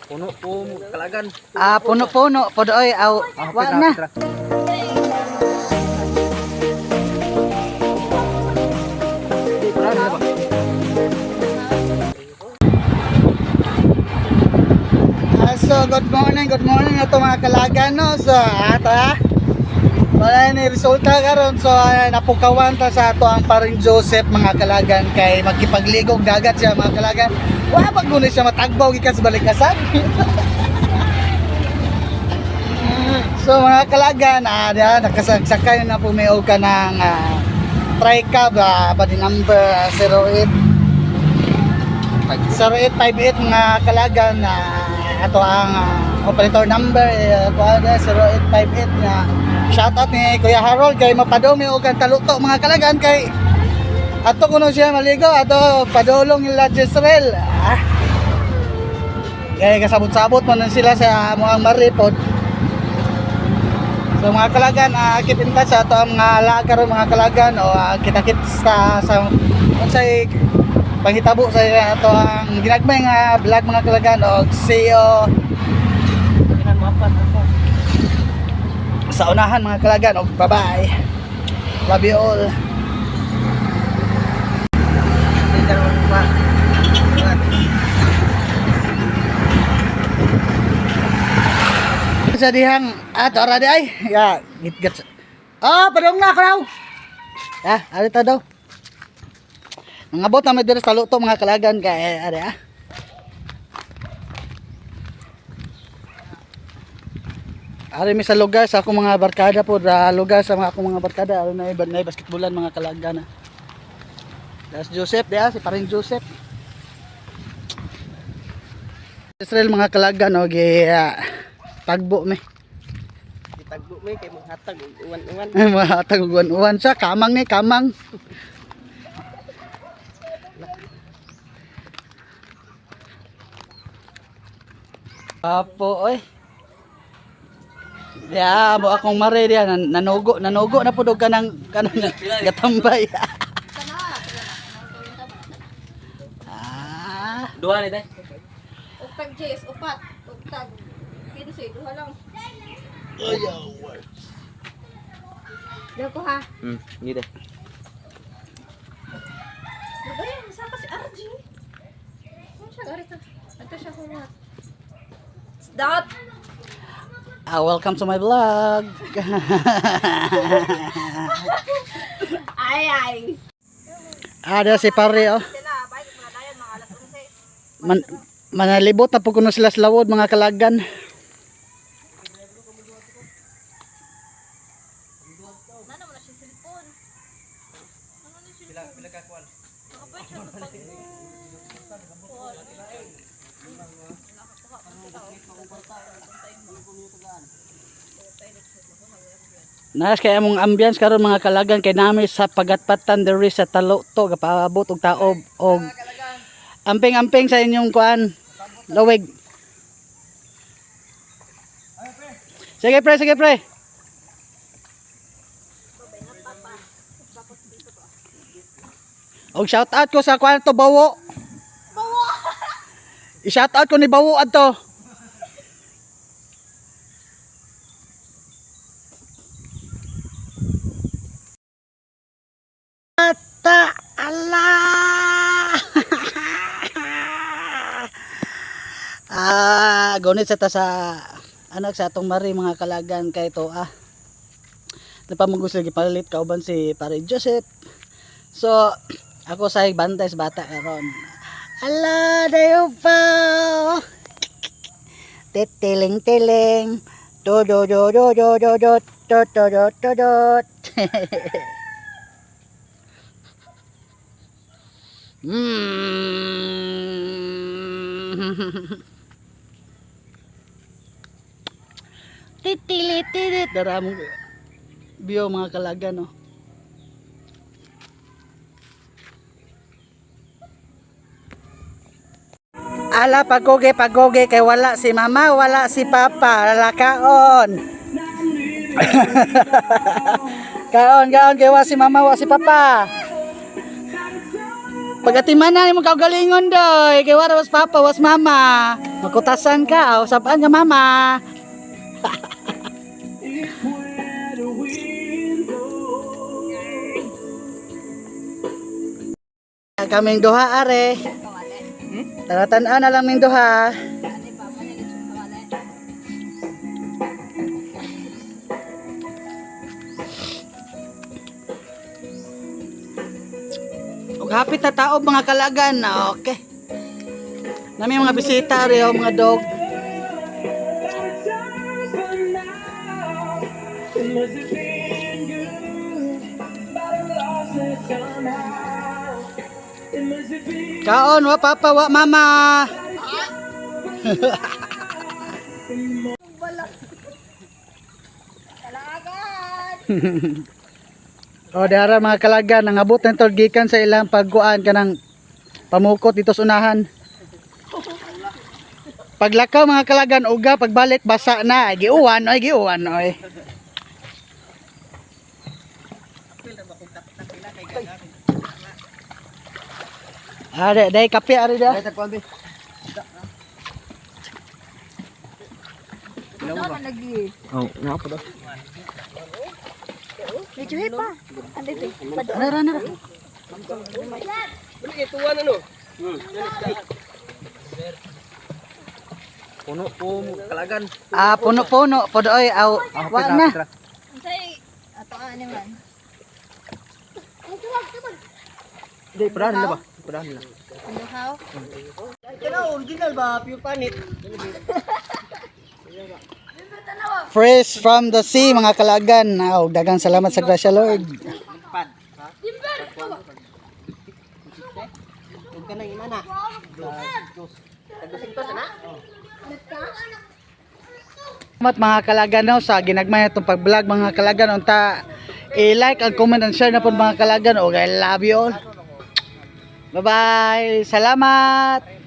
Puno po kalagan. Puno-puno podoy aw wa na. So good morning ato mga kalagan no. So ata wala ni resulta karon. So napukawan ta sa ato ang paring Joseph mga kalagan kay magkipagligog dagat siya mga kalagan. Wa pag guni siya matagbaw gikas balikasan. So mga kalagan, nakasagsakay na pumiog ka ng TriCab body number 0858 mga kalagan na ato ang operator number 0858 na shoutout ni Kuya Harold kay mapadumi og kan taluto mga kalagan kay ato kuno siya maligo ato padulong nila Jezreel kay kasabot-sabot man sila sa mga maripod. So mga kalagan, keep in touch sa ato ang mga lagar mga kalagan o kita-kit sa unsay panghitabo sa ato ang ginagmay nga vlog mga kalagan o see you sa unahan mga kalagan o bye bye, love you all. Sa dihang ato ra di ay ya git padong na kraw ari ta daw nangabot na may dire sa luto mga kalagan kay ari ari mi sa lugar sa akong mga barkada po lugar sa akong mga barkada ari na basketballan mga kalagan das Joseph si paring Joseph Israel mga kalagan og tagbo me. Itagbo me kay maghatag uwan-uwan. Maghatag uwan-uwan sa kamang ni kamang. Apo oy. Ya, mo akong mare diya nanugo na pud og kanang gatambay. Duha ni day. Uktag Jess, upat, uktag. Pinsi, duha lang. Ayaw. Daw ko ha. Ni day. Ay, saan ka si RG? Ano siya garita? Ito siya kumat. Stop! Welcome to my vlog. Ay. Ada si pare oh. Sila, balik mo na dayan mga alas 11. Manalibot na po kuno sila sa lawod mga kalagan. Nana mo na siya cellphone. Ano ni siya? Pila ka kwal. Nakapay siya pag Nas kay among ambience karon mga kalagan kay nami sa pagatpatan diri sa Taluto gapaabot og taob og amping-amping sa inyong kuan lawig. Sige pre. Og shout out ko sa kuan to Bawo. I-shout out ko ni Bawo adto. Allah. Gunit sa ta sa anak sa atong mari mga kalagan kay to napamugos lagi palit kauban si pare Joseph. So ako sa bantay sa bata karon. Allah dayo pa. Titiling-tiling. Do do do do do do do do do do do. Titilit daram bio mga kalagan no. Ala pagoge kay wala si mama wala si papa lalakaon. kaon kay wala si mama wala si papa. Pagatiman na mo kaugalingon doy. Kay wala was papa was mama. Makutasan ka, usapan ka mama. Kaming duha are. Taratan-an na lang ming duha. Ug hapit na taob mga kalagan. Okay. Nami mga bisita rin mga dog. Kaon wa papa wa mama. O dara mga kalagan, nangabot na ito gikan sa ilang pagkuan kanang pamukot dito sa unahan. Paglakaw mga kalagan uga, pagbalik basa na, giuwan oy. Are, dai kape are da. Dapat lagi. Oh, ngapa daw? Medyo pa. Ano ito? Nara. Bili ituan ano? Puno po kalagan. Ah, puno-puno pod oy aw. Wa na. Say, ato ani man. Di perahan na ba? Perahan na. Ano how? Kaya original ba pure panit? Fresh from the sea mga kalagan. Aw, dagang salamat sa grasya Lord. Pad. Ha? Huwag ka nang imana. Tagusing to sana? Salamat mga kalagan no, sa ginagmay itong pag-vlog mga kalagan. Unta i-like and comment and share na po mga kalagan. Okay, I love you all. Bye-bye. Salamat.